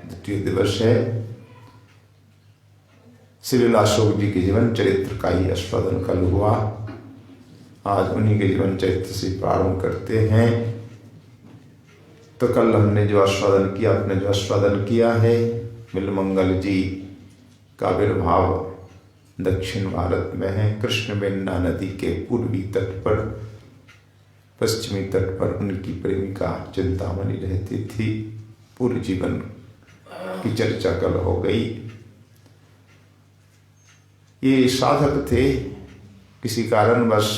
द्वितीय दिवस है। श्री अशोक जी के जीवन चरित्र का ही आस्वादन कल हुआ। आज उन्हीं के जीवन चरित्र से प्रारंभ करते हैं। तो कल हमने जो आस्वादन किया, आपने जो आस्वादन किया है, बिल्वमंगल जी का आविर्भाव दक्षिण भारत में है। कृष्णवेण्णा नदी के पूर्वी तट पर, पश्चिमी तट पर उनकी प्रेमिका चिंतामणि रहती थी। पूरे जीवन की चर्चा कल हो गई। ये साधक थे, किसी कारणवश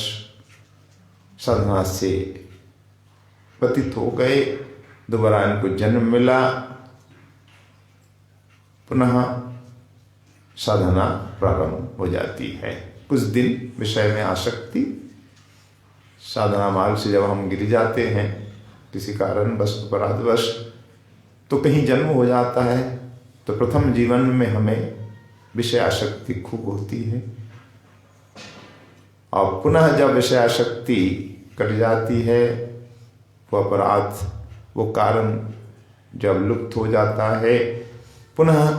साधना से पतित हो गए, दोबारा इनको जन्म मिला, पुनः साधना प्रारंभ हो जाती है। कुछ दिन विषय में आसक्ति, साधना मार्ग से जब हम गिर जाते हैं किसी कारणवश, अपराधवश, तो कहीं जन्म हो जाता है। तो प्रथम जीवन में हमें विषय आसक्ति खूब होती है, और पुनः जब विषय आसक्ति कट जाती है, वो अपराध, वो कारण जब लुप्त हो जाता है, पुनः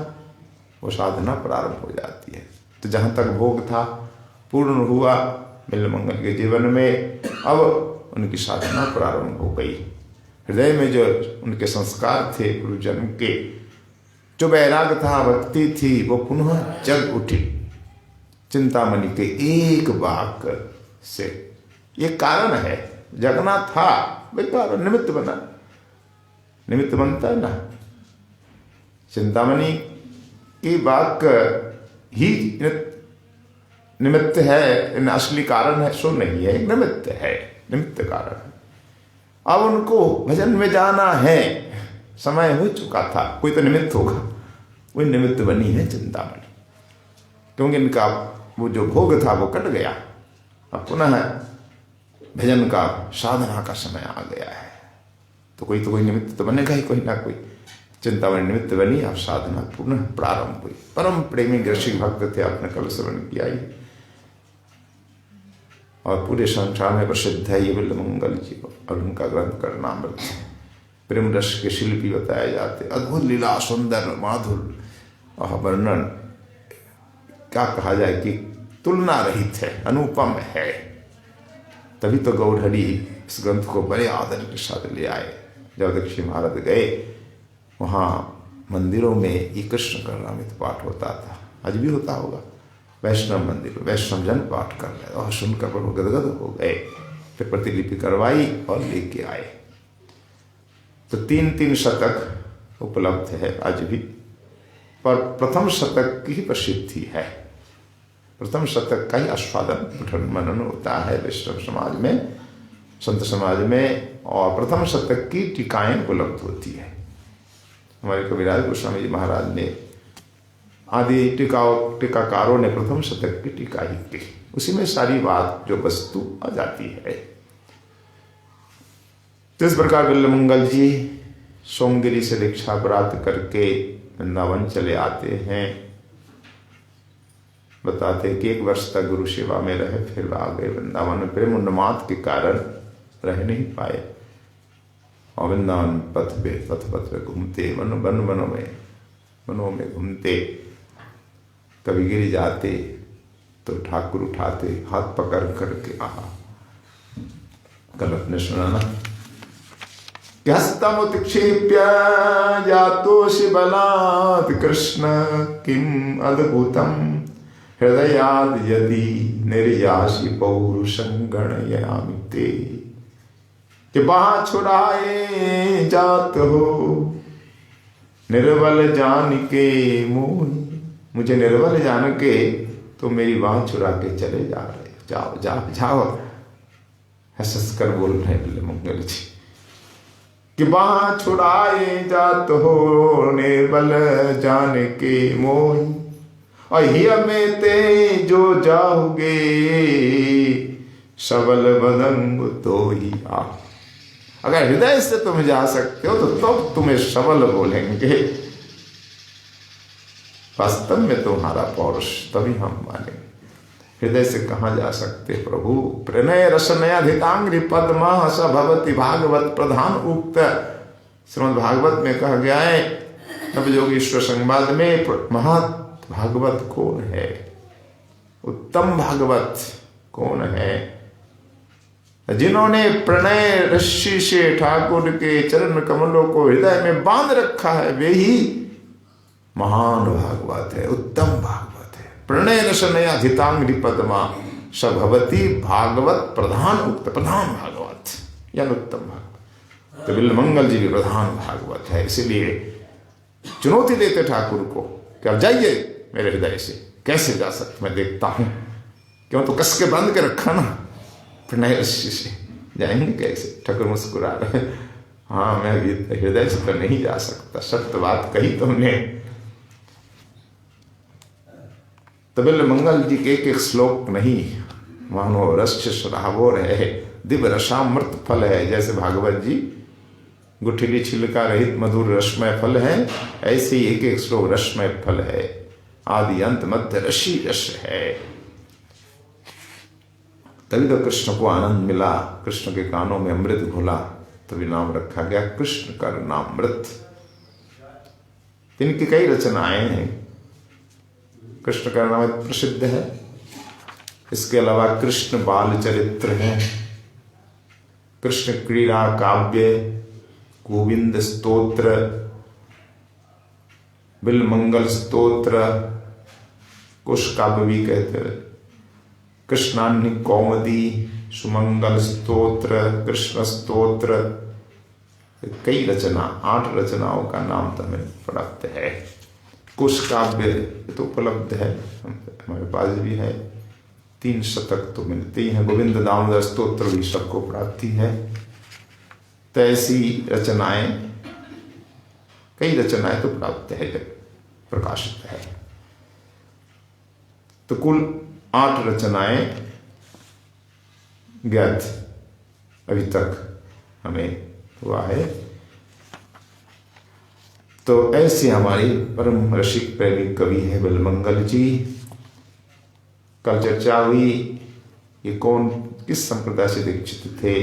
वो साधना प्रारंभ हो जाती है। तो जहाँ तक भोग था पूर्ण हुआ बिल्वमंगल के जीवन में, अब उनकी साधना प्रारंभ हो गई। हृदय में जो उनके संस्कार थे पूर्व जन्म के, जो वैराग था, भक्ति थी, वो पुनः जग उठी चिंतामणि के एक वाक्य से। ये कारण है, जगना था, वे कारण निमित्त बना, निमित्त बनता है ना। चिंतामणि की वाक्य ही निमित्त है, असली कारण है, सो नहीं है, निमित्त है, निमित्त कारण है। अब उनको भजन में जाना है, समय हो चुका था, कोई तो निमित्त होगा, वही निमित्त बनी है चिंतामणि, क्योंकि इनका वो जो भोग था वो कट गया। अब पुनः भजन का, साधना का समय आ गया है। तो कोई निमित्त तो बनेगा ही, कोई ना कोई। चिंतामणि निमित्त बनी, अब साधना पुनः प्रारंभ हुई। परम प्रेमी ऋषि भक्त थे, आपने कल श्रवण किया ही, और पूरे संसार में प्रसिद्ध है ये बिल्वमंगल जी, और उनका ग्रंथ कर्णामृत है। प्रेम रस के शिल्पी बताए जाते, अद्भुत लीला, सुंदर, माधुर, और वर्णन क्या कहा जाए कि तुलना रहित है, अनुपम है। तभी तो गौड़हरि इस ग्रंथ को बड़े आदर के साथ ले आए। जब दक्षिण भारत गए, वहाँ मंदिरों में ये कृष्ण कर्णामृत पाठ होता था, आज भी होता होगा। वैष्णव मंदिर, वैष्णव जन पाठ कर रहे, और सुनकर प्रभु गदगद हो गए। फिर प्रतिलिपि करवाई और लेके आए। तो 3-3 शतक उपलब्ध है आज भी, पर प्रथम शतक की ही प्रसिद्धि है। प्रथम शतक का ही आस्वादन, पठन मनन होता है वैष्णव समाज में, संत समाज में, और प्रथम शतक की टीकाएं उपलब्ध होती है। हमारे कविराज गोस्वामी जी महाराज ने, आदि टीकाकारों ने प्रथम शतक की टीका ही की, उसी में सारी बात जो वस्तु आ जाती है। तो इस प्रकार बिल्वमंगल जी सोमगिरी से दीक्षा प्राप्त करके वृंदावन चले आते हैं। बताते कि 1 वर्ष तक गुरु सेवा में रहे, फिर आ गए वृंदावन में। प्रेम उन्माद के कारण रह नहीं पाए, और वृंदावन पथ पे घूमते, वनों में घूमते, कभी गिर जाते तो ठाकुर उठाते, हाथ पकड़ करके। कल अपने सुना ना, हस्तमुत्क्षेप्य जातोषि बलात् कृष्ण किम अद्भुतम हृदयाद् यदि निर्यासि पौरुषं गणयामि ते। कि बाँह छुड़ाए जात हो निर्बल जान के मोहि, मुझे निर्बल जान के तो मेरी बाँह छुड़ा के चले जा रहे, जाओ जाओ जाओ, हंस कर बोल रहे बिल्वमंगल जी। कि बाँह छुड़ाए जात हो निर्बल जान के मोहि, और हिय में ते जो जाओगे सबल बदंग तो ही आ। अगर हृदय से तुम जा सकते हो तो तब तुम्हें सबल बोलेंगे, वास्तव में तुम्हारा पौरुष तभी हम मानेंगे। हृदय से कहाँ जा सकते प्रभु। प्रणय रसनयाधितांग्रि पद्मा स भवति भागवत प्रधान उक्त। श्रीमद् भागवत में कहा गया है अब योगेश्वर संवाद में महत भागवत कौन है, उत्तम भागवत कौन है? जिन्होंने प्रणय रस्सी से ठाकुर के चरण कमलों को हृदय में बांध रखा है, वे ही महान भागवत है, उत्तम भागवत है। प्रणय रसनया धितांग्रि पद्मा सभवती भागवत प्रधान उक्त प्रधान भागवत, यानी उत्तम भागवत। तो बिल्वमंगल जी भी प्रधान भागवत है। इसलिए चुनौती देते ठाकुर को कि आप जाइए मेरे हृदय से। कैसे जा सकते, मैं देखता हूं, क्यों तो कस के बंद के रखा ना प्रणय रस्सी से, जाएंगे कैसे? ठाकुर मुस्कुरा रहे, हाँ मैं भी हृदय से तो नहीं जा सकता, सत्य बात कही तुमने। तो बिल्वमंगल जी के एक श्लोक नहीं, मानो रस श्रावोर है, दिव्य रसामृत फल है। जैसे भागवत जी गुठिली छिलका रहित मधुर रसमय फल है, ऐसे ही एक एक श्लोक रसमय फल है, आदि अंत मध्य रसी रस है। तभी तो कृष्ण को आनंद मिला, कृष्ण के कानों में अमृत घुला, तभी नाम रखा गया कृष्ण कर नामृत। इनकी कई रचनाएं हैं, कृष्ण का नाम प्रसिद्ध है। इसके अलावा कृष्ण बाल चरित्र हैं, कृष्ण क्रीड़ा काव्य, गोविंद स्तोत्र, बिल्वमंगल स्तोत्र, कुश काव्य भी कहते हैं, कृष्णान्य कौमुदी, सुमंगल स्तोत्र, कृष्ण स्तोत्र, कई रचना, 8 रचनाओं का नाम तो हमें प्राप्त है। कुश काव्य तो उपलब्ध है, हमारे पास भी है, 3 शतक तो मिलते ही हैं। गोविंद दामोदर स्तोत्र भी सबको प्राप्ति है। तो ऐसी रचनाएं, कई रचनाएं तो प्राप्त है, प्रकाशित है। तो कुल 8 रचनाएं ज्ञात अभी तक हमें हुआ है। तो ऐसे हमारे परम रसिक प्रेमी कवि है बिल्वमंगल जी। कल चर्चा हुई ये कौन किस संप्रदाय से दीक्षित थे,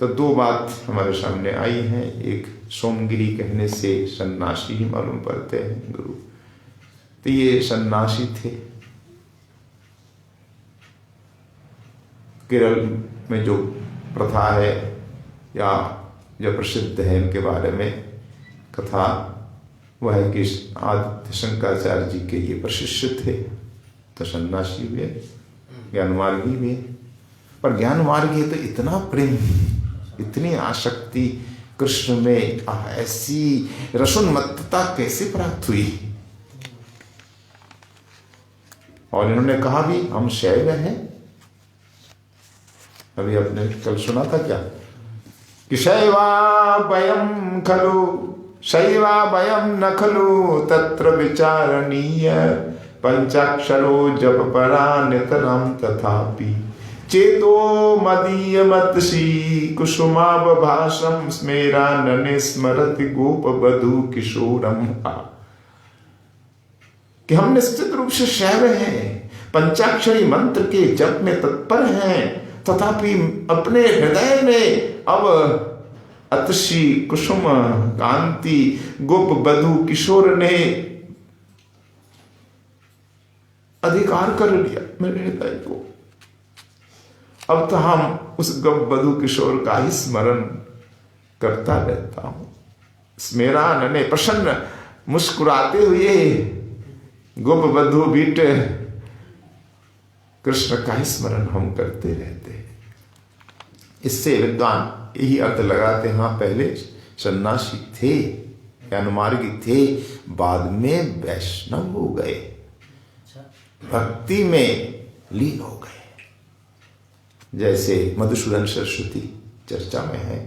तो 2 बात हमारे सामने आई हैं। एक सोमगिरी कहने से सन्यासी ही मालूम पड़ते हैं गुरु, तो ये सन्यासी थे। केरल में जो प्रथा है या जो प्रसिद्ध है इनके बारे में कथा, वह है कि आदित्य शंकराचार्य जी के ये प्रशिष्य थे, तो सन्यासी हुए, ज्ञानमार्गी हुए। पर ज्ञानमार्गी तो इतना प्रेम, इतनी आसक्ति कृष्ण में, ऐसी रसोन्मत्तता कैसे प्राप्त हुई? और इन्होंने कहा भी हम शैव हैं। अभी आपने कल सुना था क्या कि शैवा वयम खलु, शैवा वयम न खलु तत्र विचारणीय, पंचाक्षरो जप परा नितरम तथापि, चेतो मदीय मतसी कुसुमावभासम स्मेरा नने स्मरति गोप बधु किशोरम। कि हम निश्चित रूप से शैव हैं, पंचाक्षरी मंत्र के जप में तत्पर हैं, तथापि अपने हृदय में अब अतसी कुसुम कांति गोप बधु किशोर ने अधिकार कर लिया मेरे हृदय को। अब तो हम उस गोप बधु किशोर का ही स्मरण करता रहता हूं। स्मेरा नने, प्रसन्न मुस्कुराते हुए गोप बधु बीट कृष्ण का ही स्मरण हम करते रहते हैं। इससे विद्वान यही अर्थ लगाते हैं, हाँ पहले सन्यासी थे, ज्ञानमार्गी थे, बाद में वैष्णव हो गए, भक्ति में लीन हो गए। जैसे मधुसूदन सरस्वती चर्चा में है,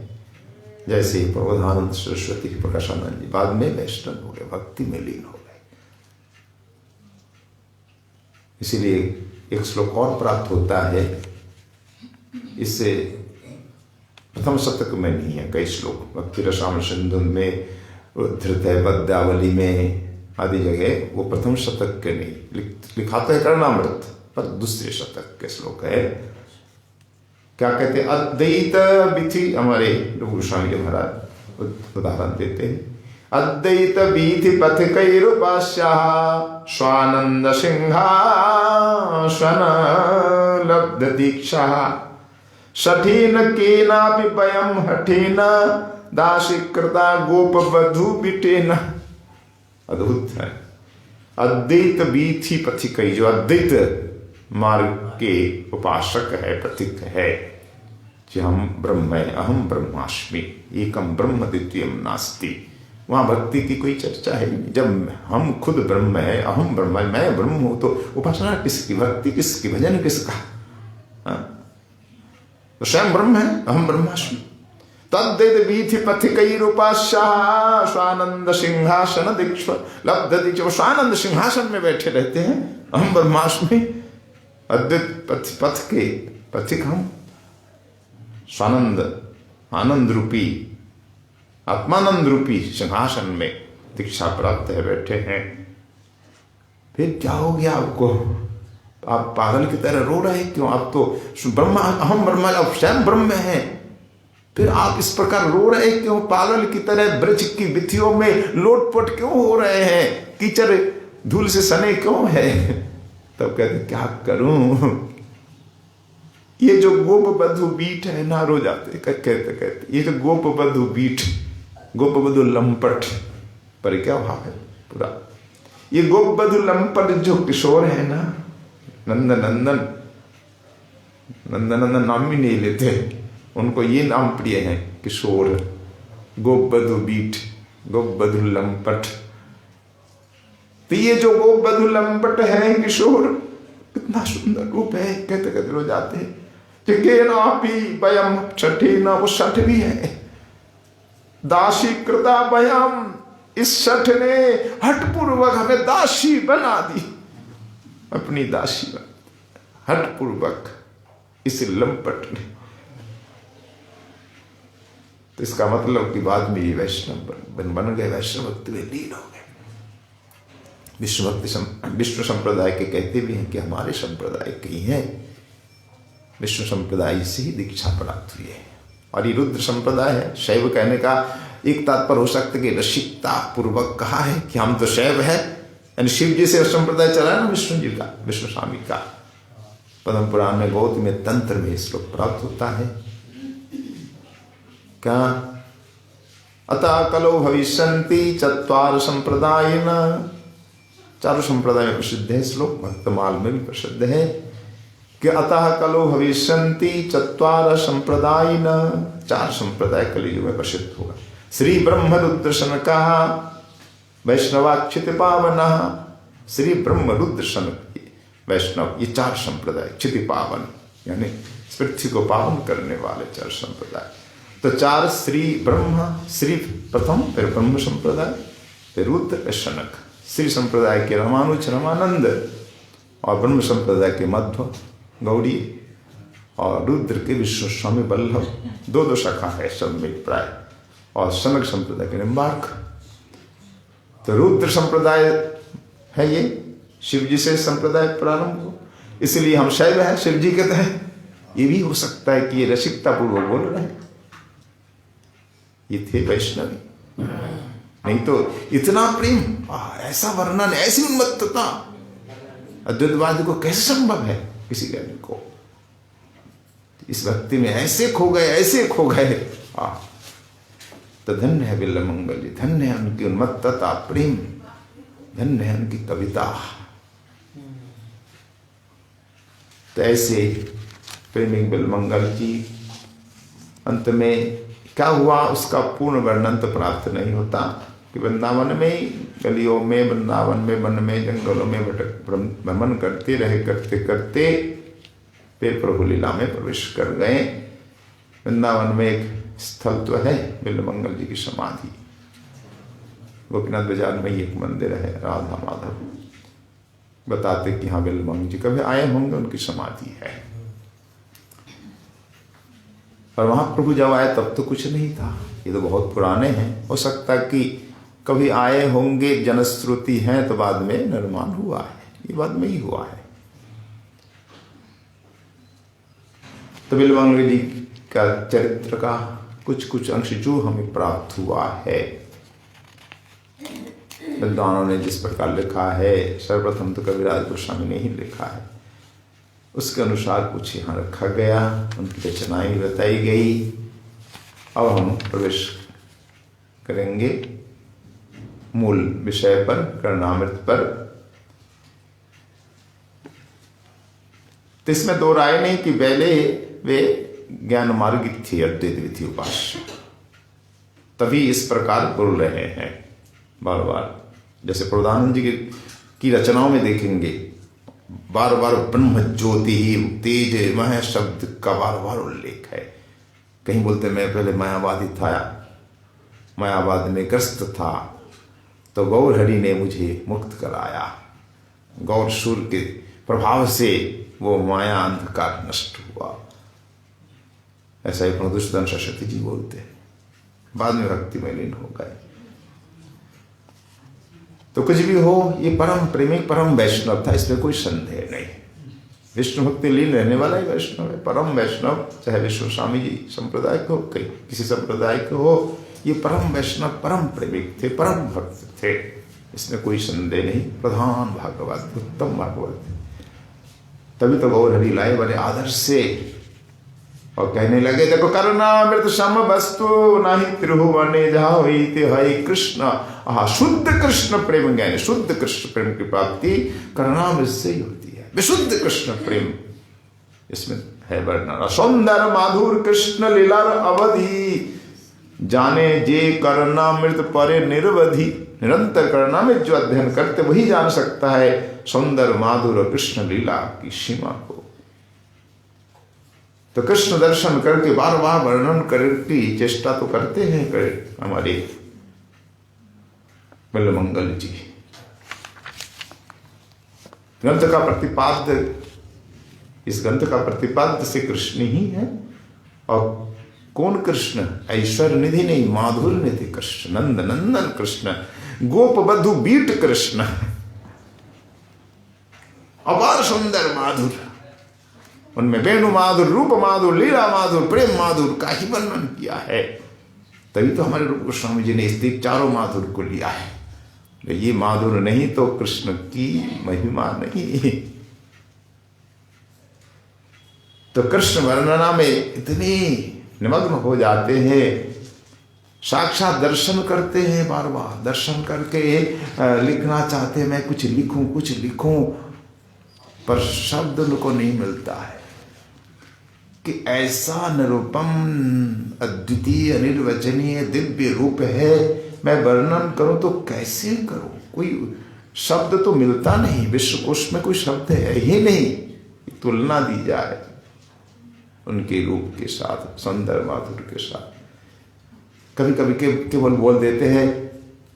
जैसे प्रबोधानंद सरस्वती, प्रकाशानंद जी बाद में वैष्णव हो गए, भक्ति में लीन हो गए। इसीलिए एक श्लोक और प्राप्त होता है, इससे प्रथम शतक में नहीं है, कई श्लोक भक्ति रसायन सिंधु में, धृत है पद्यावली में आदि जगह, वो प्रथम शतक के नहीं लिखा तो है कर्णामृत, पर दूसरे शतक के श्लोक है। क्या कहते हैं? अद्वैत विधि, हमारे लघु गोस्वामी जी महाराज उदाहरण देते हैं, अद्वैत वीथि पथिकैरुपास्यः स्वानंद सिंहासन लब्ध दीक्षा सठीन केनापि वयं हठेन दासीकृता गोप वधू बिटेन। अद्भुत है। अद्वैत वीथि पथिकई, जो अद्वैत मार्ग के उपासक है, पथिक है कि हम ब्रह्म है, अहम ब्रह्मास्मि, एकम ब्रह्म द्वितीयम नास्ति। वहां भक्ति की कोई चर्चा है नहीं। जब हम खुद ब्रह्म है, अहम ब्रह्म है, मैं ब्रह्म हूं, तो उपासना किसकी, भक्ति किसकी, भजन किसका? तो स्वयं ब्रह्म है, अहम ब्रह्मास्मि। तद्वैत वीथि पथिकैरुपास्यः स्वानंद सिंहासन दीक्ष लब्ध दीक्ष। वो स्वानंद सिंहासन में बैठे रहते हैं, अहम ब्रह्मास्मि। अद्वैत पथ के पथिक हम स्वानंद आनंद रूपी आत्मानंद रूपी सिंहासन में दीक्षा प्राप्त है, बैठे हैं। फिर क्या हो गया आपको? आप पागल की तरह रो रहे क्यों? आप तो ब्रह्मा, अहम ब्रह्मा, आप स्वयं ब्रह्म हैं, फिर आप इस प्रकार रो रहे क्यों? पागल की तरह ब्रज की विथियों में लोटपोट क्यों हो रहे हैं? कीचड़ धूल से सने क्यों है? तब कहते क्या करूं, ये जो गोप बधु बीट है ना, रो जाते कहते ये जो गोप बधु बीट, गोप बधु लंपट, पर क्या भाव है पूरा। ये गोप बधु लंपट जो किशोर है ना, नंदन नाम भी नहीं लेते, उनको ये नाम प्रिय है, किशोर, गोप बधु बीट, गोप बधु लंपट। तो ये जो गोप बधु लंपट है, किशोर, कितना सुंदर रूप है, कहते कहते रो जाते हैं। वयम छठे ना, वो छठ भी है। दासी कृता वयम, इस छठ ने हठपूर्वक हमें दासी बना दी, अपनी दासी बना, हठपूर्वक इस लंपट ने। तो इसका मतलब कि बाद में ये वैष्णव बन गए, वैष्णव भक्ति में लीन हो गए। विष्णु संप्रदाय के कहते भी हैं कि हमारे संप्रदाय के ही हैं, विष्णु संप्रदाय से ही दीक्षा प्राप्त हुई है। और ये रुद्र संप्रदाय है। शैव कहने का एक तात्पर्य हो सकता है कि रसिकता पूर्वक कहा है कि हम तो शैव है, यानी शिव जी से संप्रदाय चला है ना, विष्णु जी का, विष्णु स्वामी का। पद्म पुराण में गौतम में तंत्र में श्लोक प्राप्त होता है क्या? अतः कलो भविष्यन्ति चत्वार संप्रदायेन, चारों संप्रदाय में प्रसिद्ध है श्लोक, भक्तमाल में भी प्रसिद्ध है कि अतः कलो भविष्यन्ति चत्वार संप्रदायेन, चार संप्रदाय कलियुग में प्रसिद्ध होगा। श्री ब्रह्म रुद्र शनका वैष्णवाक्षित पावन, श्री ब्रह्म रुद्र शनक वैष्णव, ये चार संप्रदाय, क्षिति पावन यानी पृथ्वी को पावन करने वाले चार संप्रदाय। तो चार, श्री ब्रह्म, श्री प्रथम, फिर ब्रह्म संप्रदाय, फिर रुद्र, शनक। श्री संप्रदाय के रामानुज रामानंद, और ब्रह्म संप्रदाय के मध्व गौड़ी, और रुद्र के विश्व स्वामी वल्लभ, दो शाखा है सब में प्राय, और शनक संप्रदाय के निम्बार्क। तो रुद्र संप्रदाय है ये, शिव जी से संप्रदाय प्रारंभ हो, इसलिए हम शैव हैं, शिव जी कहते हैं। ये भी हो सकता है कि ये रसिकता पूर्वक बोल रहे हैं, ये थे वैष्णवी, नहीं तो इतना प्रेम, ऐसा वर्णन, ऐसी उन्मत्तता अद्वैतवाद को कैसे संभव है किसी ज्ञानी को? इस भक्ति में ऐसे खो गए, ऐसे खो गए। तो धन्य है बिल्ल मंगल जी, धन्य है उनकी उन्मत्तता, प्रेम, धन्य है उनकी कविता। तो ऐसे प्रेमी बिल्ल मंगल जी, अंत में क्या हुआ उसका पूर्ण वर्णन तो प्राप्त नहीं होता कि वृंदावन में, गलियों में, वृंदावन में, वन में, जंगलों में भटक भ्रमण करते रहे, करते करते फिर प्रभु लीला में प्रवेश कर गए। वृंदावन में एक स्थल तो है बिल्वमंगल जी की समाधि, गोपीनाथ बाजार में ही एक मंदिर है, राधा माधव बताते कि हाँ बिल्वमंगल जी कभी आए होंगे, उनकी समाधि है। और वहां प्रभु जब आए तब तो कुछ नहीं था, ये तो बहुत पुराने हैं, हो सकता है कि कभी आए होंगे, जनश्रुति है, तो बाद में निर्माण हुआ है, ये बाद में ही हुआ है। तो बिल्वमंगल जी का चरित्र का कुछ कुछ अंश जो हमें प्राप्त हुआ है, विद्वानों ने जिस प्रकार लिखा है, सर्वप्रथम तो कविराज गोस्वामी ने ही लिखा है, उसके अनुसार कुछ यहाँ रखा गया, उनकी रचनाएं बताई गई। अब हम प्रवेश करेंगे मूल विषय पर, कर्णामृत पर। तो इसमें दो राय नहीं कि पहले वे ज्ञान मार्गिक थी, अद्वैत विधि उपास्य, तभी इस प्रकार बोल रहे हैं बार बार। जैसे प्रभुदानंद जी की रचनाओं में देखेंगे बार बार ब्रह्म ज्योति तेज मह शब्द का बार बार उल्लेख है। कहीं बोलते मैं पहले मायावादी था, मायावाद में ग्रस्त था, तो गौर हरि ने मुझे मुक्त कराया। गौर सूर्य के प्रभाव से वो माया अंधकार नष्ट हुआ। ऐसा ही प्रणुदुष्टन सरस्वती जी बोलते हैं, बाद में भक्ति में लीन हो गए। तो कुछ भी हो, ये परम प्रेमिक परम वैष्णव था, इसमें कोई संदेह नहीं। विष्णु भक्ति लीन रहने वाला ही वैष्णव है, परम वैष्णव। चाहे विष्णु स्वामी जी संप्रदाय के हो, किसी संप्रदाय के हो, ये परम वैष्णव परम प्रेमिक थे, परम भक्त थे, इसमें कोई संदेह नहीं। प्रधान भागवत, उत्तम भागवत। तभी तो गौर हरि लाए बड़े आदर से और कहने लगे, देखो कर्णामृत सम वस्तु नाही त्रिभुवने जाहिते हरि कृष्ण। शुद्ध कृष्ण प्रेम ज्ञान, शुद्ध कृष्ण प्रेम की प्राप्ति कर्णामृत से ही होती है। विशुद्ध कृष्ण प्रेम इसमें है वर्णन। सौंदर माधुर कृष्ण लीला अवधि, जाने जे कर्णामृत परे निर्वधि। निरंतर कर्णामृत जो अध्ययन करते वही जान सकता है सौंदर माधुर कृष्ण लीला की सीमा को। तो कृष्ण दर्शन करके बार बार वर्णन करके चेष्टा तो करते हैं हमारे बल्लमंगल जी। ग्रंथ का प्रतिपाद्य, इस ग्रंथ का प्रतिपाद्य से कृष्ण ही है। और कौन कृष्ण? ऐश्वर्य निधि नहीं, माधुर्य निधि कृष्ण, नंद नंदन कृष्ण, गोप बधु बीट कृष्ण, अपार सुंदर माधुर। उनमें वेणु माधुर, रूप माधुर, लीला माधुर, प्रेम माधुर का ही वर्णन किया है। तभी तो हमारे रूप गोस्वामी जी ने इस चारों माधुर को लिया है। ये माधुर नहीं तो कृष्ण की महिमा नहीं। तो कृष्ण वर्णना में इतने निमग्न हो जाते हैं, साक्षात दर्शन करते हैं, बार बार दर्शन करके लिखना चाहते हैं, मैं कुछ लिखूं, पर शब्द उनको नहीं मिलता है कि ऐसा निरुपम अद्वितीय अनिर्वचनीय दिव्य रूप है, मैं वर्णन करूं तो कैसे करूं? कोई शब्द तो मिलता नहीं, विश्वकोश में कोई शब्द है ही नहीं तुलना दी जाए उनके रूप के साथ, सौंदर्य माधुर्य के साथ। कभी कभी केवल बोल देते हैं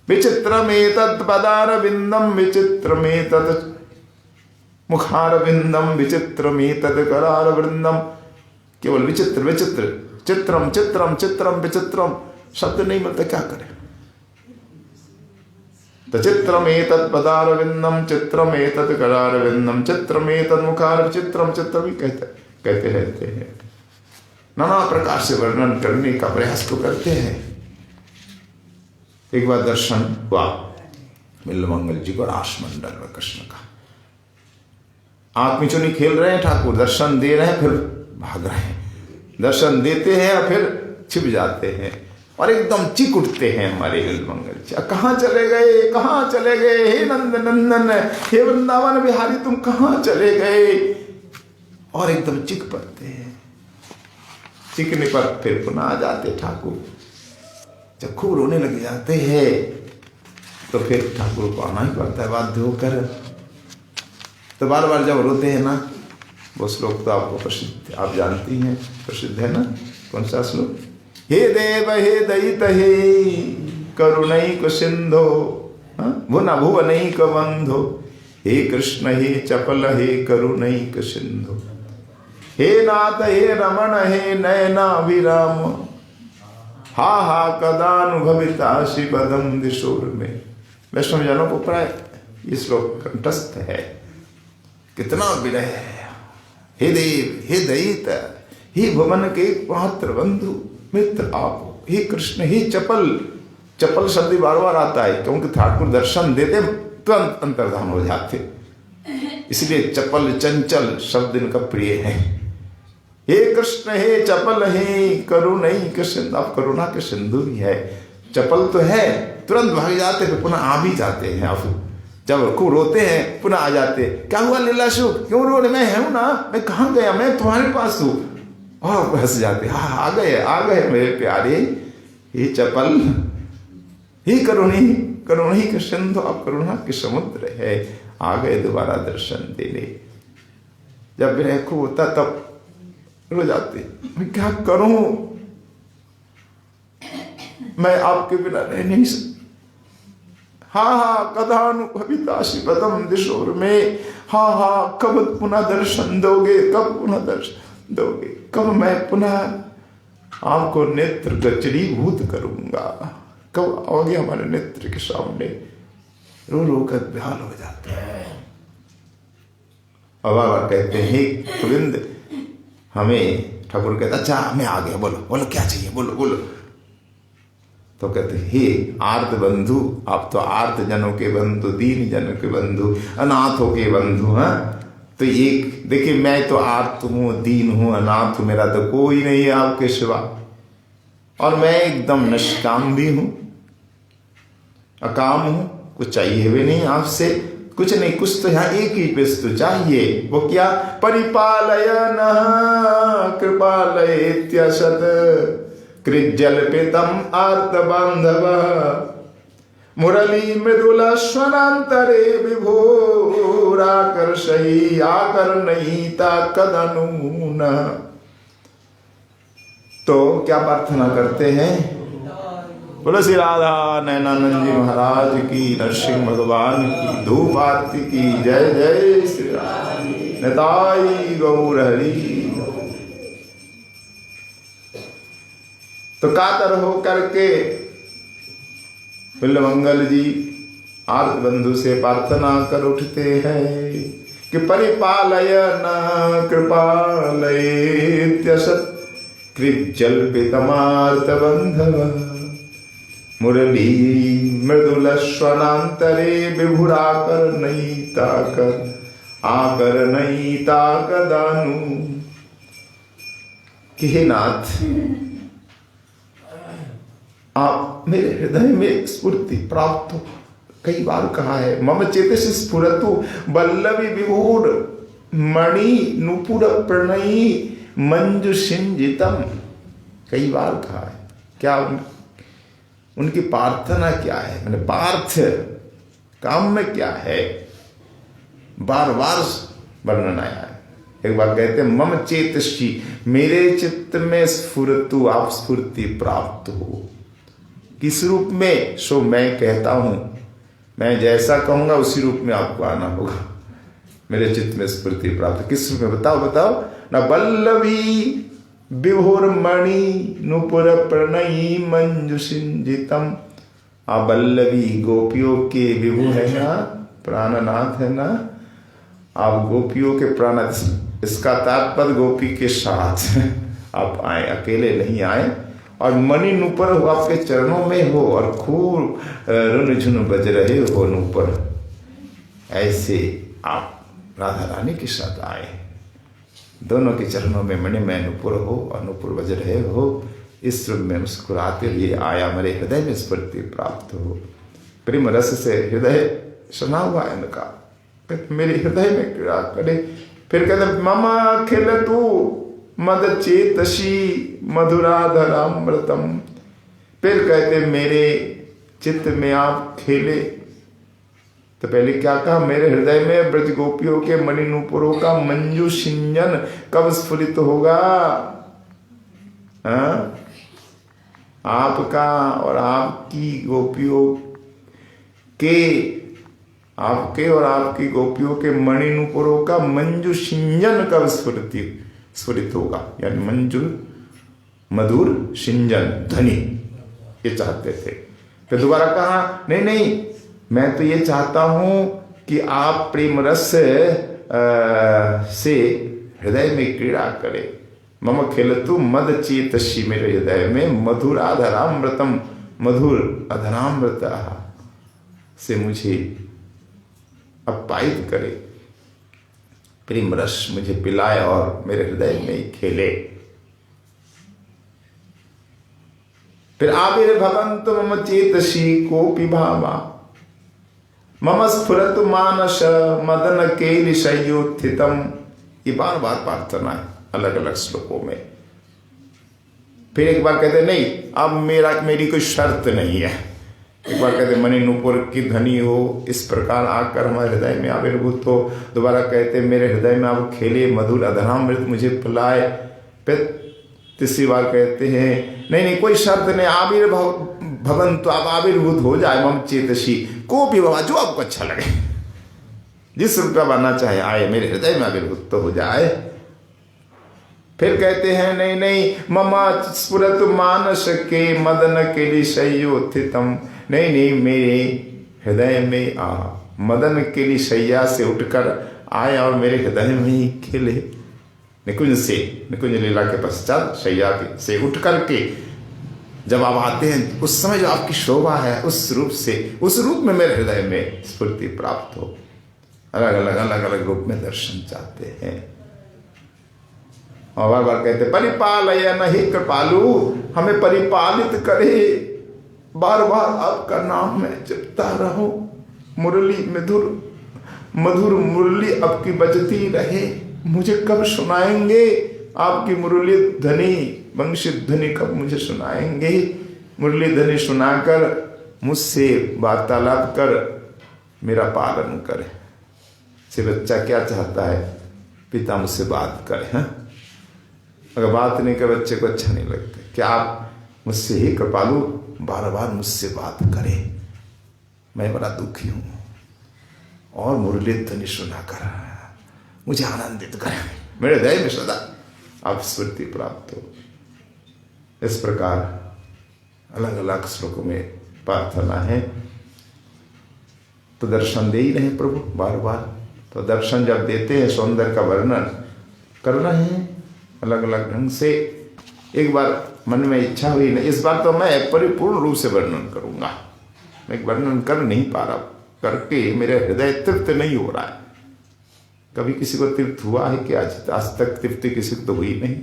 विचित्रमेतत् पदारविंदम, विचित्रमेतत् मुखारविंदम, विचित्रमेतत् करारवृंदम। केवल विचित्र विचित्र, चित्रम चित्रम चित्रम विचित्रम, शब्द नहीं मिलता, क्या करें? तो चित्रमेतत् पदारविंदम, चित्रमेतत् करारविंदम, चित्रमेतत् मुखार, चित्रम चित्रम ही कहते रहते हैं। नाना प्रकार से वर्णन करने का प्रयास तो करते हैं। एक बार दर्शन हुआ बिल्वमंगल जी को रासमंडल में कृष्ण का। आंख में चुनी खेल रहे हैं ठाकुर, दर्शन दे रहे हैं फिर भाग रहे हैं, दर्शन देते हैं और फिर छिप जाते हैं और एकदम चीख उठते हैं हमारे बिल्वमंगल जी। कहाँ चले गए, कहाँ चले गए? हे नंद नंदन, हे वृंदावन बिहारी, तुम कहाँ चले गए? और एकदम चीख पड़ते हैं। चीखने पर फिर पुनः आ जाते ठाकुर। जब खूब रोने लग जाते हैं तो फिर ठाकुर को आना ही पड़ता है बाध्य होकर। तो बार बार जब रोते हैं ना, वो श्लोक तो आपको प्रसिद्ध, आप जानती हैं, प्रसिद्ध है ना। कौन सा श्लोक? हे देव हे दयित हे करुणैक सिंधो, भुवन भुवनैक बंधो, हे कृष्ण हे चपल हे करुणैक सिंधो, हे नाथ हे रमण हे नयनाभिराम, हा हा कदानुभविता शिवदम दिशोर में। वैष्णव जनों को प्राय ये श्लोक कंठस्थ है। कितना विरह है। हे देव हे दयित हे भुवन के पात्र बंधु मित्र आप, हे कृष्ण हे चपल चपल शब्द बार बार आता है क्योंकि ठाकुर दर्शन देते तुरंत अंतर्धान हो जाते, इसलिए चपल चंचल शब्द इनका प्रिय है। हे कृष्ण हे चपल हे करुणई के सिंधु, आप करुणा के सिंधु भी है। चपल तो है, तुरंत भाग जाते फिर पुनः आ भी जाते हैं। आप जब खूब रोते हैं पुनः आ जाते, क्या हुआ लीला शुभ, क्यों रो रहे, मैं हूं ना, मैं कहाँ गया, मैं तुम्हारे पास हूँ, और हंस जाते, हाँ आ गए मेरे प्यारे। ये चपल ही करुणी के सिंधु, आप करुणा के समुद्र है, आ गए दोबारा दर्शन देने। जब विरह खूब होता तब रो जाते, मैं क्या करूं, मैं आपके बिना रह नहीं सकता। हाँ कदानुभवितासी पदम दिशोर में, हाँ कब पुनः दर्शन दोगे, कब पुनः दर्शन दोगे, कब मैं पुनः आपको नेत्र गचरीभूत करूंगा, कब आओगे हमारे नेत्र के सामने। रो रो कर बेहाल हो जाते हैं। अब बाबा कहते हैं गोविंद, हमें ठाकुर कहता अच्छा मैं आ गया, बोलो क्या चाहिए, बोलो। तो कहते हे आर्त बंधु, आप तो आर्त जनों के बंधु, दीन जनों के बंधु, अनाथों के बंधु। हाँ तो एक देखिए, मैं तो आर्त हूँ, दीन हूँ, अनाथ हूँ, मेरा तो कोई नहीं है आपके सिवा, और मैं एकदम निष्काम भी हूँ, अकाम हूँ, कुछ चाहिए भी नहीं आपसे, कुछ नहीं, कुछ तो यहाँ एक ही वस्तु चाहिए, वो क्या, परिपालयन कृपालयेत्यसत कृज्जल्पितम आर्त बांधव मुरली मृदुला स्वनांतरे विभोराकर्षयी आकर्णयिता कदनून। तो क्या प्रार्थना करते हैं, बोलो श्री राधा नैनानंद जी महाराज की, नरसिंह भगवान की, धूप आरती की, जय जय श्री राम, निताई गौर हरि। तो कातर हो करके बिल्वमंगल जी आर्त बंधु से प्रार्थना कर उठते हैं कि परिपालयन कृपालयेत्यसत् कृज्जल्पितमार्त बंधव मुरली मृदुल स्वनांतरे विभुराकर्णयिता आकर्णयिता कदानु। कि हे नाथ, आप मेरे हृदय में स्फूर्ति प्राप्त हो। कई बार कहा है, मम चेतस स्फुरतु वल्लवी विभोर मणि नुपुर प्रणयी मंजु सिंजितम। कई बार कहा है, क्या उनकी प्रार्थना क्या है, मैंने पार्थ काम में क्या है, बार बार वर्णन आया है। एक बार कहते हैं मम चेतसी, मेरे चित्त में स्फुरतु, आप स्फूर्ति प्राप्त हो। किस रूप में, सो मैं कहता हूं, मैं जैसा कहूंगा उसी रूप में आपको आना होगा। मेरे चित्त में स्फूर्ति प्राप्त, किस रूप में, बताओ ना। वल्लवी विभोर मणि नुपुर प्रणयी मंजु सिंजितम। आप वल्लवी गोपियों के विभु है ना, प्राणनाथ है ना, आप गोपियों के प्राणनाथ। इसका तात्पर्य गोपी के साथ आप आए, अकेले नहीं आए, और मणि नुपुर हो, आपके चरणों में हो, और खूब रुन झुन बज रहे हो नुपुर, ऐसे आप राधा रानी के साथ आए, दोनों के चरणों में मणिमय नुपुर हो और नुपुर बज रहे हो। इस रूप में मुस्कुराते हुए आया, मेरे हृदय में स्फूर्ति प्राप्त हो। प्रेम रस से हृदय सुना हुआ है इनका, मेरे हृदय में क्रीड़ा करे। फिर कहते मम खिलतु मद चेतसी मधुराधरामृतम। फिर कहते मेरे चित्त में आप खेले। तो पहले क्या कहा, मेरे हृदय में ब्रज गोपियों के मणि नूपुरों का मंजू सिंजन कब स्फुरित होगा। आपका और आपकी गोपियों के, आपके और आपकी गोपियों के मणि नूपुरों का मंजू सिंजन कब स्फुरित होगा, यानी मंजू मधुर सिंजन ध्वनि, ये चाहते थे। फिर दोबारा कहा नहीं, मैं तो ये चाहता हूं कि आप प्रेम रस से हृदय में क्रीड़ा करें। मम खेलतु मद चेतसी, मेरे हृदय में मधुराधरामृतम, मधुर अधनामृत से मुझे अपायित करे, प्रेम रस मुझे पिलाए और मेरे हृदय में ही खेले। फिर आविर्भवन्तु मम चेतसि कोपि भावा, मम स्फुरतु मानस मदन केलिशयोत्थितम्। ये बार बार प्रार्थना है अलग अलग श्लोकों में। फिर एक बार कहते नहीं, अब मेरी कोई शर्त नहीं है। एक बार कहते मणि नूपुर की ध्वनि हो, इस प्रकार आकर हमारे हृदय में आविर्भूत हो। दोबारा कहते मेरे हृदय में आप खेले, मधुर अधनामृत मुझे पिलाए। फिर तीसरी बार कहते हैं नहीं कोई शर्त नहीं, आविर्भवन्तु, आप आविर्भूत हो जाए, मम चेतसि कोपि भावा, जो आपको अच्छा लगे, जिस रूप का बनना चाहे आए, मेरे हृदय में आविर्भूत तो हो जाए। फिर कहते हैं नहीं मम स्फुरतु मानस के मदन केलिशयोत्थितम्। नहीं मेरे हृदय में मदन केलिशय्या से उठकर आए और मेरे हृदय में ही खिले। निकुंज लीला के पश्चात शैया से उठ करके जब आप आते हैं, उस समय जो आपकी शोभा है, उस रूप में मेरे हृदय में स्फूर्ति प्राप्त हो। अलग अलग रूप में दर्शन चाहते हैं। और बार बार कहते परिपालयन ही कृपालु, हमें परिपालित करे, बार बार आपका नाम मैं जपता रहूं। मुरली मधुर मुरली आपकी बजती रहे, मुझे कब सुनाएंगे आपकी मुरली ध्वनि, वंशी ध्वनि कब मुझे सुनाएंगे। मुरली ध्वनि सुनाकर मुझसे वार्तालाप कर मेरा पालन करे। से बच्चा क्या चाहता है, पिता मुझसे बात करे। हाँ, अगर बात नहीं करे बच्चे को अच्छा नहीं लगता। क्या आप मुझसे ही कृपालु बार बार मुझसे बात करें, मैं बड़ा दुखी हूं, और मुरली ध्वनि सुना कर मुझे आनंदित करें, मेरे हृदय में सदा आप स्मृति प्राप्त हो। इस प्रकार अलग अलग श्लोकों में प्रार्थना है। तो दर्शन दे ही रहे प्रभु बार बार। तो दर्शन जब देते हैं, सौंदर्य का वर्णन करना है अलग अलग ढंग से। एक बार मन में इच्छा हुई ना, इस बार तो मैं परिपूर्ण रूप से वर्णन करूंगा। मैं वर्णन कर नहीं पा रहा, करके मेरे हृदय तृप्त नहीं हो रहा है। कभी किसी को तृप्त हुआ है कि आज तक तृप्ति किसी को तो हुई नहीं।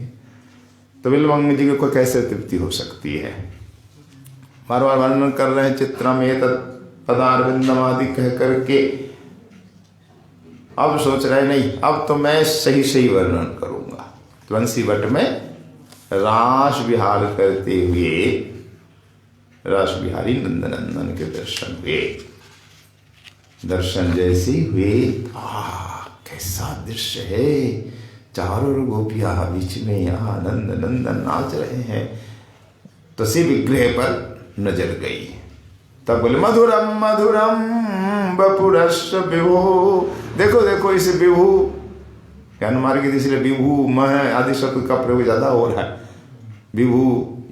तो बिल्वंग जी को कैसे तृप्ति हो सकती है। बार बार वर्णन कर रहे हैं, चित्रम पदारविंदम आदि कह करके। अब सोच रहे नहीं, अब तो मैं सही वर्णन करूंगा। तुलसी वट में रास विहार करते हुए रास विहारी नंदनंदन के दर्शन हुए। दर्शन जैसे हुए, कैसा दृश्य है। चारों गोपियां बीच में यहाँ नंद नंदन नाच रहे हैं। तो सी विग्रह पर नजर गई। तब बोले मधुरम मधुरम बपुरस्य विभु। देखो इस विभु हनुमान की, इसलिए विभु मह आदि शब्द का प्रयोग ज्यादा हो रहा है। विभु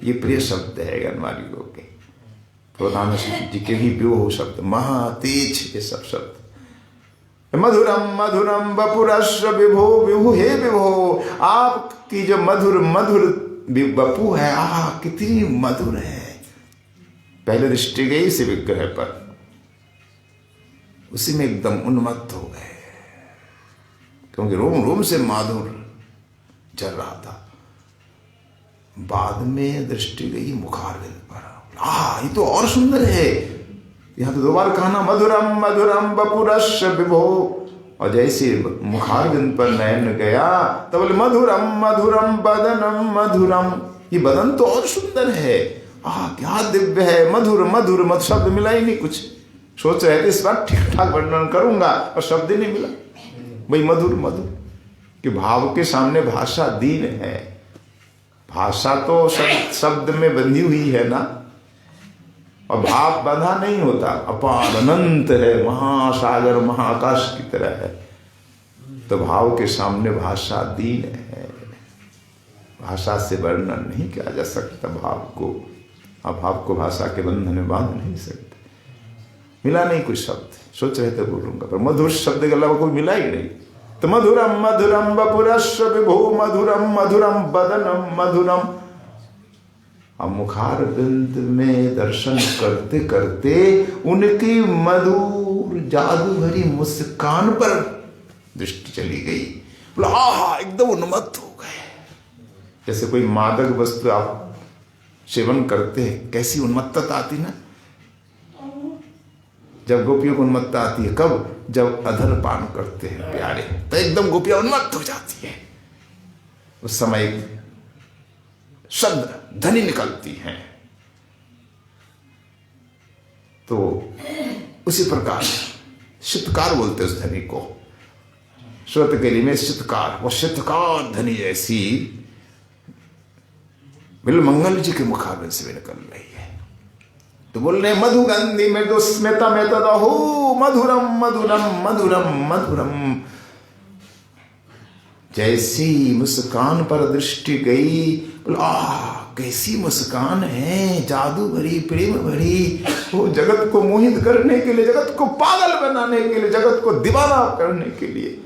ये प्रिय शब्द है हनुमानियों के। प्रधान जी के भी विभु शब्द, महा तेज, ये सब शब्द। मधुरम बपुरस्य विभु। विभु हे विभु, आपकी जो मधुर बपू है, कितनी मधुर है। पहले दृष्टि गई इसी विग्रह पर, उसी में एकदम उन्मत्त हो गए, क्योंकि रोम से माधुर चल रहा था। बाद में दृष्टि गई मुखारविंद पर, ये तो और सुंदर है। यहां तो दोबारा कहना मधुरम बपुरस्य विभो। और जैसे मुखारविंद पर नयन गया तो बोले मधुरम बदनम मधुरम। ये बदन तो और सुंदर है, क्या दिव्य है। मधुर शब्द मिला ही नहीं कुछ। सोच रहे थे इस बार ठीक ठाक वर्णन करूंगा, और शब्द ही नहीं मिला। भाई मधुर कि भाव के सामने भाषा दीन है। भाषा तो शब्द में बंधी हुई है ना, और भाव बंधा नहीं होता। अपार अनंत है, महासागर महाकाश की तरह है। तो भाव के सामने भाषा दीन है। भाषा से वर्णन नहीं किया जा सकता भाव को। अभाव को भाषा के बंधन में बांध नहीं सकते। मिला नहीं कुछ शब्द। सोच रहे थे बोलूंगा, पर मधुर शब्द के अलावा कोई मिला ही नहीं। तो मधुरम बपुरस्य विभो। मधुरम बदनम मधुरम। अब मुखार बिंद में दर्शन करते करते उनकी मधुर जादू भरी मुस्कान पर दृष्टि चली गई। बोला आहा, एकदम उन्मत्त हो गए। जैसे कोई मादक वस्तु आप सेवन करते हैं, कैसी उन्मत्तता आती ना। जब गोपियों को उन्मत्तता आती है कब? जब अधर पान करते हैं प्यारे, तो एकदम गोपियां उन्मत्त हो जाती है। उस समय एक शब्द ध्वनि निकलती हैं। तो उसी प्रकार शीतकार बोलते उस ध्वनि को। श्रोत के लिए में शीतकार, वो शीतकार ध्वनि ऐसी बिल्वमंगल जी के मुखारबिंद से भी निकल रही है। तो बोल रहे मधुगंधी में दो स्मिता में तदहु मधुरम मधुरम मधुरम मधुरम। जैसी मुस्कान पर दृष्टि गई, बोला कैसी मुस्कान है, जादू भरी, प्रेम भरी, वो जगत को मोहित करने के लिए, जगत को पागल बनाने के लिए, जगत को दीवाना करने के लिए।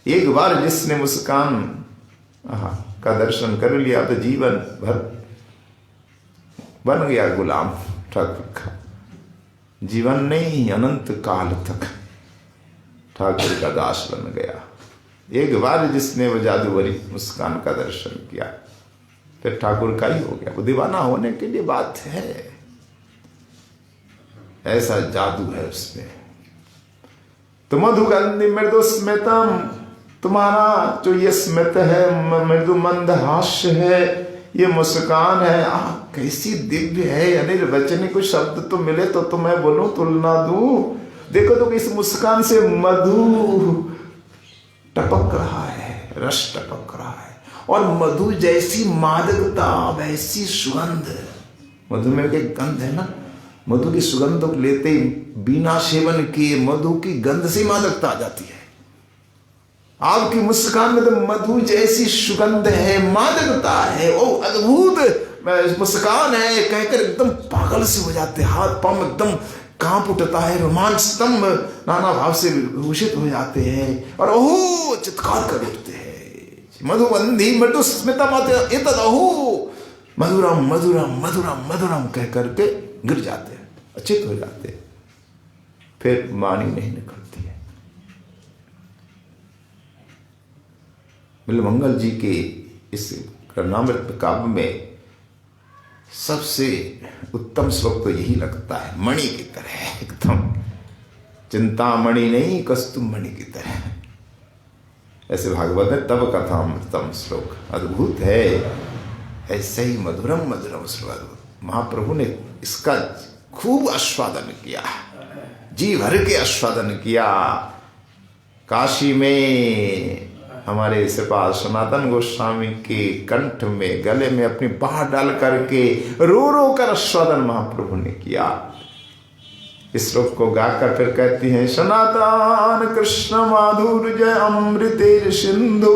एक बार जिसने मुस्कान का दर्शन कर लिया तो जीवन भर बन गया गुलाम ठाकुर का। जीवन नहीं, अनंत काल तक ठाकुर का दास बन गया। एक बार जिसने वो जादू भरी मुस्कान का दर्शन किया फिर ठाकुर का ही हो गया। वो दीवाना होने के लिए बात है, ऐसा जादू है उसमें। तो मधुगंधी मृदु स्मितम, तुम्हारा जो ये स्मित है, मृदु मंद हास्य है, ये मुस्कान है, कैसी दिव्य है। अनिर्वचनीय कुछ शब्द तो मिले तो मैं बोलूं, तुलना दूं। देखो तो इस मुस्कान से मधु टपक रहा है, रस टपक रहा है, और मधु जैसी मादकता, वैसी सुगंध। मधु में एक गंध है ना, मधु की सुगंध को लेते ही बिना सेवन किए मधु की गंध से मादकता आ जाती है। आपकी मुस्कान में तो मधु जैसी सुगंध है, मादकता है, ओ अद्भुत मुस्कान है, कहकर एकदम पागल से हो जाते, हाथ पांव एकदम कांप उठता है, रोमांच स्तंभ नाना भाव से विभूषित हो जाते हैं, और ओह चित्कार कर उठते हैं। मधुबंधी मृदु स्मितम इतदहु मधुरम मधुरम मधुरम मधुरम कह करके गिर जाते हैं, अचित हो जाते हैं, फिर वाणी नहीं निकलती है। बिल्वमंगल जी के इस कर्णामृत काव्य में सबसे उत्तम श्लोक तो यही लगता है, मणि की तरह एकदम, चिंतामणि नहीं कस्तुमणि की तरह। ऐसे भागवत में तब कथामृतम श्लोक अद्भुत है, ऐसे ही मधुरम मधुरम श्लोक महाप्रभु ने इसका खूब आस्वादन किया, जी भर के आस्वादन किया। काशी में हमारे श्रीपाद सनातन गोस्वामी के कंठ में, गले में अपनी बाह डाल करके रो रो कर आस्वादन महाप्रभु ने किया। इस श्लोक को गाकर फिर कहती हैं, सनातन कृष्ण माधुर्य अमृतेर सिंधु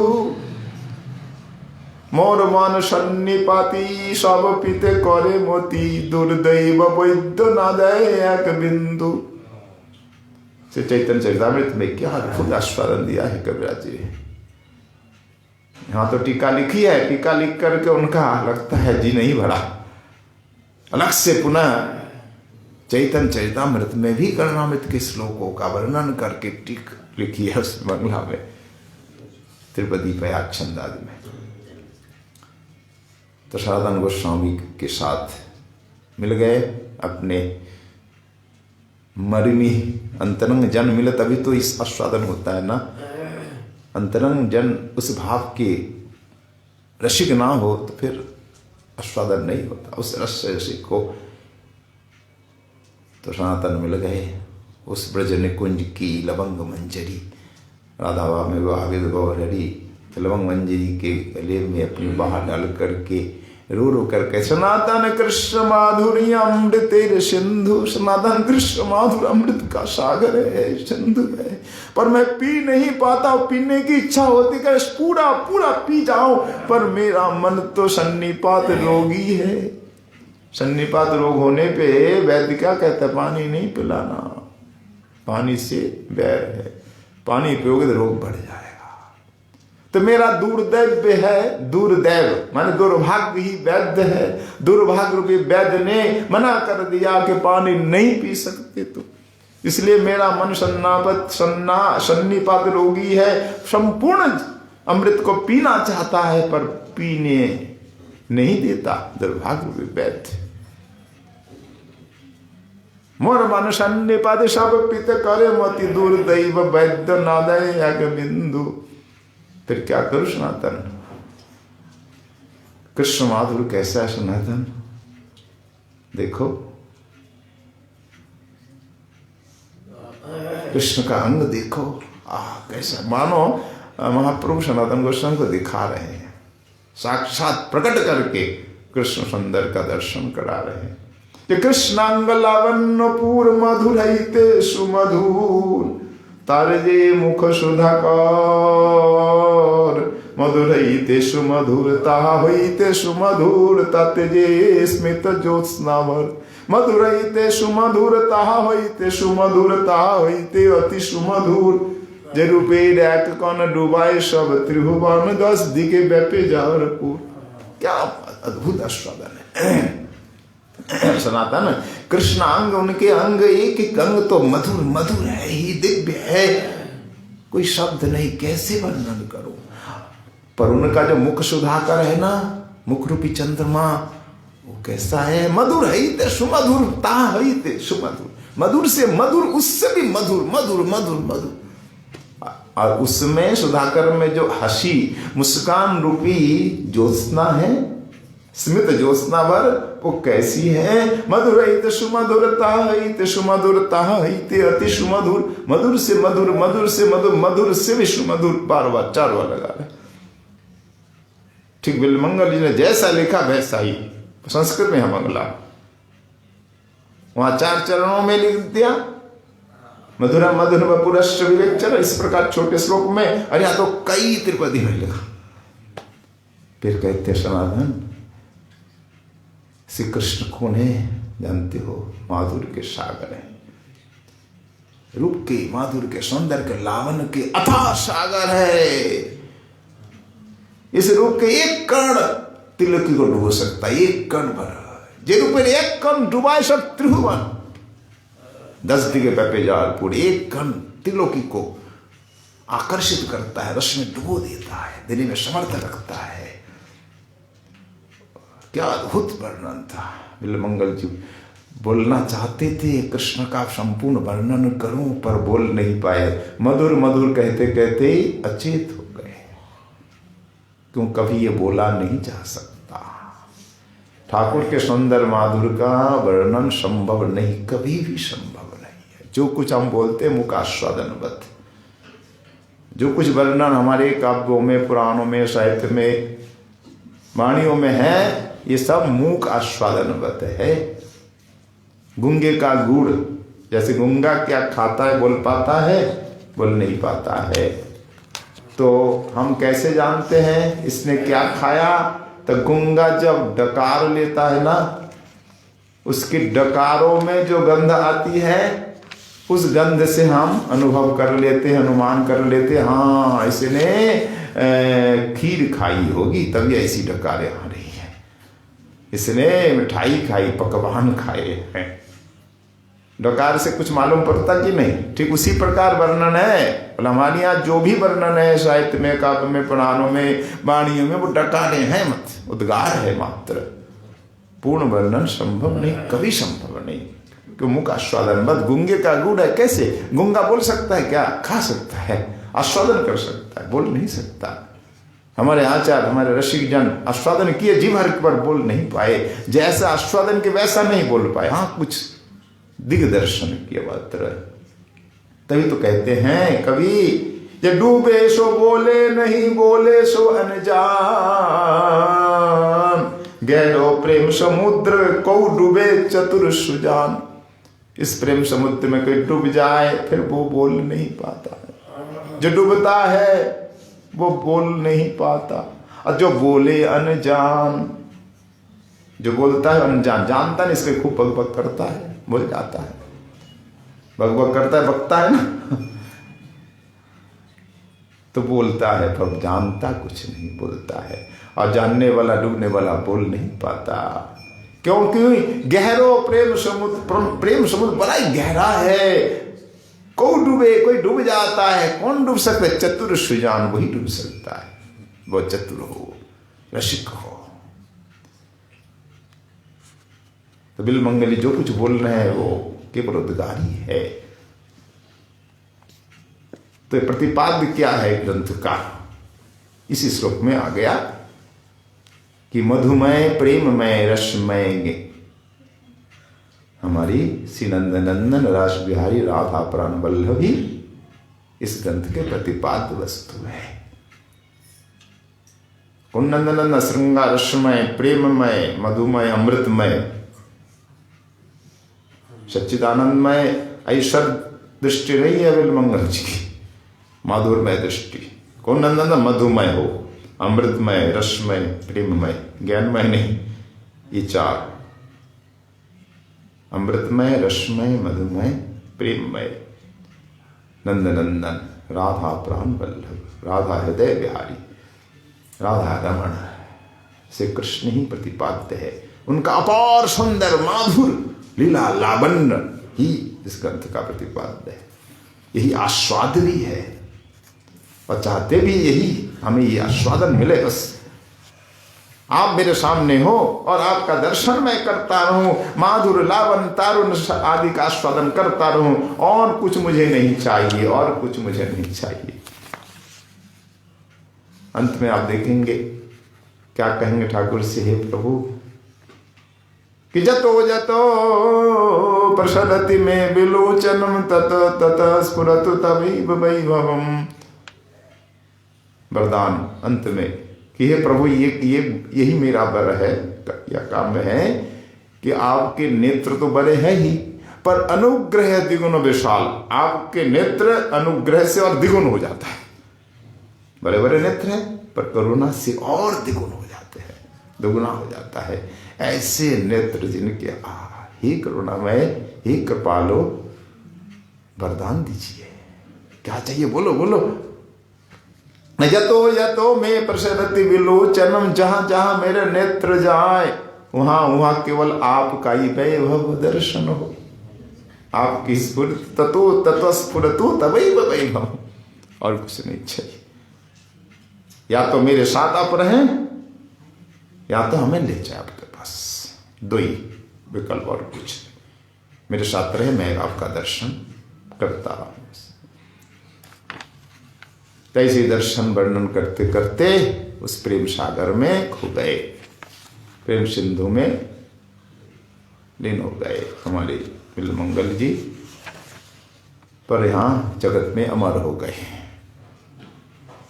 मोर मान सन्निपाति सब पीते करे मोती दुर्दैव वैद्य नादय एक बिंदु। श्री चैतन्य चरितामृत में क्या अद्भुत आस्वादन दिया है कविराज जी। यहाँ तो टीका लिखी है, टीका लिख करके उनका लगता है जी नहीं भरा। अलग से पुनः चैतन्य चरितामृत में भी कर्णामृत के श्लोकों का वर्णन करके टीक लिखी है उस बंगला में, त्रिपदी पयाग छंद आदि में। तो सनातन गोस्वामी के साथ मिल गए, अपने मरिमी अंतरंग जन मिले तभी तो इस आस्वादन होता है ना। अंतरंग जन उस भाव के रसिक ना हो तो फिर आस्वादन नहीं होता, उस रस से रसिक को। तो सनातन मिल गए उस ब्रज निकुंज की लवंग मंजरी, राधा में विवाहित गौरहरी लवंग मंजरी के गले में अपनी बाह डाल करके रो रो करके, सनातन कृष्ण माधुर्य अमृतेर सिंधु, सनातन कृष्ण माधुर्य अमृत का सागर है, सिंधु है, पर मैं पी नहीं पाता, पीने की इच्छा होती है पूरा पूरा पी जाऊं, पर मेरा मन तो सन्निपात रोगी है। सन्निपात रोग होने पे वैद्य क्या कहता है, पानी नहीं पिलाना, पानी से बैर है, पानी पियोगे तो रोग बढ़ जाएगा। तो मेरा दुर्दैव्य है, दुर्दैव माने दुर्भाग्य ही वैद्य है। दुर्भाग्य रूपी वैद्य ने मना कर दिया कि पानी नहीं पी सकते तुम, इसलिए मेरा मन सन्निपात रोगी है, संपूर्ण अमृत को पीना चाहता है पर पीने नहीं देता, दुर्भाग्य रूपी वैद्य। मोर मन सन्निपात सब पित करे मति दुर्दैव वैद्य नादय एक बिंदु। फिर क्या करूं सनातन? कृष्ण माधुर कैसा है सनातन? देखो कृष्ण का अंग देखो, कैसा, मानो महाप्रभु सनातन गोस्वामी को दिखा रहे हैं, साक्षात प्रकट करके कृष्ण सुंदर का दर्शन करा रहे हैं कि कृष्णांग लावण्य पूर मधुर हिते सुमधुर तारजे मुख सुधाकर मधुर हिते सुमधुरता होते सुमधुर तत्जे स्मित ज्योत्स्नावर मधुर हिते सुमधुरता होते सुमधुरता होते अति सुमधुर जे रूपे डैक कौन डुबाए सब त्रिभुवन 10 दिखे व्यापे जावरपुर। क्या अद्भुत आस्वादन है सनातन। कृष्ण अंग, उनके अंग एक एक अंग तो मधुर मधुर है ही, दिव्य है, कोई शब्द नहीं, कैसे वर्णन करूं। पर उनका जो मुख सुधाकर है ना, मुख रूपी चंद्रमा, वो कैसा है, मधुर है ते सुमधुर ता है ते सुमधुर, मधुर से मधुर, उससे भी मधुर मधुर मधुर मधुर। और उसमें सुधाकर में जो हंसी मुस्कान रूपी ज्योत्सना है, स्मित ज्योत्सना वर, वो कैसी है, मधुर हित सुमधुरता हित सुमधुरता हित अति सुमधुर, मधुर से मधुर, मधुर से मधुर, मधुर से भी सुमधुर, बार बार 4 बार लगा रहे। ठीक बिल्वमंगल जी ने जैसा लिखा वैसा ही संस्कृत में है मंगला, वहां 4 चरणों में लिख दिया, मधुरा मधुर पुरश्च विवेचन, इस प्रकार छोटे श्लोक में, अरे यहाँ तो कई त्रिपदी में लिखा। फिर कहते सनातन श्री कृष्ण कौन है जानते हो? माधुर्य के सागर है, रूप के, माधुर्य के, सौंदर्य के, लावण्य के अथाह सागर है। इस रूप के एक कण तिलकी को डुबो सकता है, एक कण भर, जे रूप एक कण डुबाए सब त्रिभुवन, 10 दिगे व्यापे जावरपुर, एक कण तिलोकी को आकर्षित करता है, रस में डुबो देता है, दिल में समर्थ रखता है। क्या अद्भुत वर्णन था। बिल्वमंगल जी बोलना चाहते थे कृष्ण का संपूर्ण वर्णन करूं, पर बोल नहीं पाए, मधुर मधुर कहते कहते अचेत हो गए, क्यों कभी ये बोला नहीं जा सकता। ठाकुर के सुंदर माधुर का वर्णन संभव नहीं, कभी भी संभव नहीं है। जो कुछ हम बोलते मुख आस्वादनवत, जो कुछ वर्णन हमारे काव्यों में, पुराणों में, साहित्य में, वाणियों में है, ये सब मूक आस्वादनवत है। गुंगे का गुड़, जैसे गुंगा क्या खाता है, बोल पाता है? बोल नहीं पाता है। तो हम कैसे जानते हैं इसने क्या खाया? तो गुंगा जब डकार लेता है ना, उसकी डकारों में जो गंध आती है, उस गंध से हम अनुभव कर लेते हैं, अनुमान कर लेते हैं, हाँ इसने खीर खाई होगी तभी ऐसी डकारें आ रही है, इसने मिठाई खाई, पकवान खाए हैं। डकार से कुछ मालूम पड़ता कि नहीं? ठीक उसी प्रकार वर्णन है। हमारे यहाँ जो भी वर्णन है साहित्य में, काव्य में, पुराणों में, वाणियों में, वो डकारे हैं, मत उद्गार है मात्र, पूर्ण वर्णन संभव नहीं, कभी संभव नहीं। क्यों? मुख आस्वादन बद गुंगे का गुड़ है। कैसे गुंगा बोल सकता है? क्या खा सकता है, आस्वादन कर सकता है, बोल नहीं सकता। हमारे आचार्य, हमारे रसिक जन आस्वादन किए, जीव हर पर बोल नहीं पाए, जैसा आस्वादन के वैसा नहीं बोल पाए, हाँ कुछ दिग्दर्शन किया मात्र। तभी तो कहते हैं कभी, ये डूबे सो बोले नहीं, बोले सो अनजान, गहरो प्रेम समुद्र को डूबे चतुर सुजान। इस प्रेम समुद्र में कोई डूब जाए फिर वो बोल नहीं पाता है, जो डूबता है वो बोल नहीं पाता, और जो बोले अनजान, जो बोलता है अनजान, जानता नहीं, इसलिए खूब बकबक करता है, बोल जाता है, बकबक करता है, बकता है ना। तो तो बोलता है पर जानता कुछ नहीं, बोलता है। और जानने वाला डूबने वाला बोल नहीं पाता, क्योंकि गहरो प्रेम समुद्र बड़ा ही गहरा है। कोई डूबे, कोई डूब जाता है, कौन डूब सकता है? चतुर सुजान वही डूब सकता है, वो चतुर हो, रसिक हो। तो बिल्वमंगली जो कुछ बोल रहे हैं वो केवल उद्गारी है। तो प्रतिपाद्य क्या है ग्रंथ का? इसी श्लोक में आ गया कि मधुमय प्रेममय रसमय हमारी श्री नंदनंदन रास बिहारी राधा प्राण वल्लभी इस ग्रंथ के प्रतिपाद्य वस्तु है। कौन नंदनंदन? श्रृंगार रसमय, प्रेममय, मधुमय, अमृतमय, सच्चिदानंदमय। ऐश्वर दृष्टि नहीं है बिल्वमंगल जी की, माधुरमय दृष्टि। कौन नंदनंदन? मधुमय हो, अमृतमय, रसमय, प्रेममय, ज्ञानमय नहीं। ये चार, अमृतमय, रसमय, मधुमय, प्रेममय। नंदनंदन राधा प्राण वल्लभ, राधा हृदय बिहारी, राधा रमण से कृष्ण ही प्रतिपाद्य है। उनका अपार सुंदर माधुर लीला लावण्य ही इस ग्रंथ का प्रतिपाद्य है। यही आस्वाद भी है और चाहते भी यही, हमें ये आस्वादन मिले। बस आप मेरे सामने हो और आपका दर्शन मैं करता रहूं, माधुर लावन तारुण आदि का आस्वादन करता रहूं, और कुछ मुझे नहीं चाहिए, और कुछ मुझे नहीं चाहिए। अंत में आप देखेंगे क्या कहेंगे ठाकुर से, हे प्रभु कि जतो जतो प्रसरति में विलोचनम तत तत स्फुरतु तवैव वैभवम। वरदान अंत में कि हे प्रभु यही मेरा वर है या काम है कि आपके नेत्र तो बड़े हैं ही, पर अनुग्रह द्विगुण विशाल। आपके नेत्र अनुग्रह से और द्विगुण हो जाता है। बड़े बड़े नेत्र हैं पर करुणा से और द्विगुण हो जाते हैं, दुगुना हो जाता है। ऐसे नेत्र जिनके हे करुणामय, हे कृपालो, वरदान दीजिए। क्या चाहिए? बोलो बोलो। यतो यतो में प्रसरति विलोचनम, जहां जहां मेरे नेत्र जाए वहां वहां केवल आपका ही वैभव दर्शन हो, आपकी स्फुरति ततो ततो स्फुरतु तवैव वैभव, और कुछ नहीं चाहिए। या तो मेरे साथ आप रहें या तो हमें ले जाए आपके पास, दो ही विकल्प और कुछ नहीं। मेरे साथ रहे, मैं आपका दर्शन करता रहूं। तैसे दर्शन वर्णन करते करते उस प्रेम सागर में खो गए, प्रेम सिंधु में लीन हो गए हमारे बिल्वमंगल जी। पर यहाँ जगत में अमर हो गए,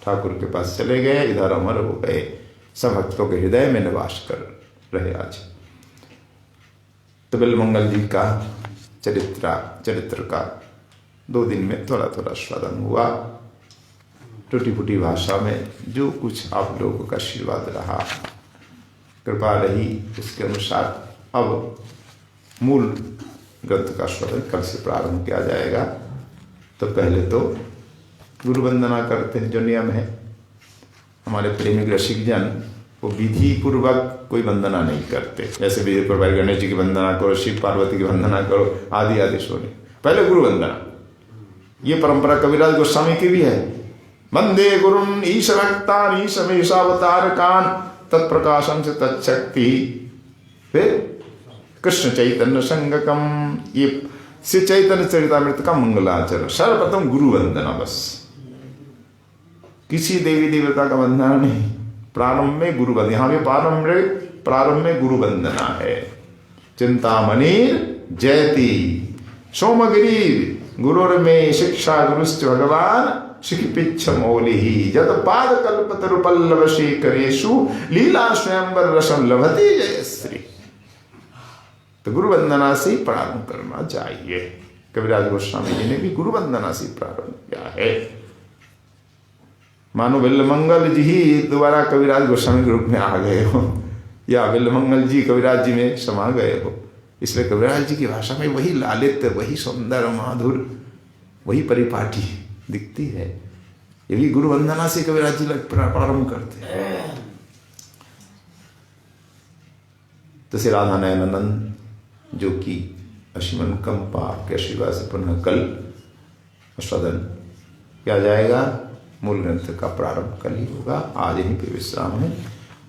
ठाकुर के पास चले गए, इधर अमर हो गए, सब भक्तों के हृदय में निवास कर रहे आज। तो बिल्वमंगल जी का चरित्र का 2 दिन में थोड़ा थोड़ा स्वादन हुआ। टूटी फूटी भाषा में जो कुछ आप लोगों का आशीर्वाद रहा, कृपा रही, उसके अनुसार अब मूल ग्रंथ का स्वादन कल से प्रारंभ किया जाएगा। तो पहले तो गुरु वंदना करते हैं, जो नियम है। हमारे प्रेमी रसिक जन वो विधि पूर्वक कोई वंदना नहीं करते, जैसे विधि पूर्वक गणेश जी की वंदना करो, शिव पार्वती की वंदना करो, आदि आदि सोने। पहले गुरु वंदना, ये परंपरा कविराज गोस्वामी की भी है। वंदे गुरुन ईश भक्तान ईश मेषावतार कान तत्प्रकाशम से तत्शक्ति। फिर कृष्ण चैतन्य संगकम, ये श्री चैतन्य चरितामृत का मंगलाचरण। सर्वप्रथम गुरु वंदना, बस किसी देवी देवता का वंदना नहीं, प्रारंभ में गुरु वंदना। यहाँ भी प्रारंभ में गुरु वंदना है। चिंतामणिर जयति सोमगिरी गुरुर्मे शिक्षा गुरुश्च भगवान शिखिपिच्छ मौलिहि जत पाद कल्पतरुपल्लव शेखरेषु लीला स्वयंवर रसम लभते जयश्री। तो गुरु वंदना से प्रारंभ करना चाहिए। कविराज गोस्वामी जी ने भी गुरु वंदना से प्रारंभ किया है। मानो बिल्वमंगल जी ही दोबारा कविराज गोस्वामी के रूप में आ गए हो, या बिल्वमंगल जी कविराज जी में समा गए हो। इसलिए कविराज जी की भाषा में वही लालित्य, वही सौंदर्य, माधुर, वही परिपाटी दिखती है। ये भी गुरु वंदना से कविराज जी प्रारंभ करते हैं। तो श्री राधा नयनानंद जो कि असीम अनुकंपा के आशीर्वाद से पुनः कल सदन किया जाएगा, मूल ग्रंथ का प्रारंभ कल ही होगा। आज यहीं पे विश्राम है।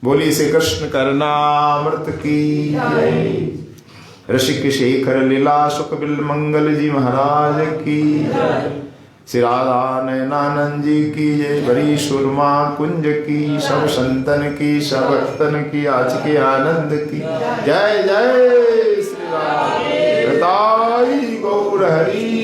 बोलिए श्री कृष्ण करुणामृत की, ऋषिक शेखर लीला सुख बिल मंगल जी महाराज की, श्री राधा नयनानंद जी की जय। बड़ी सुरमा कुंज की, सब संतन की, सब भक्तन की, आज के आनंद की जय। जय श्री राम। गौर हरि।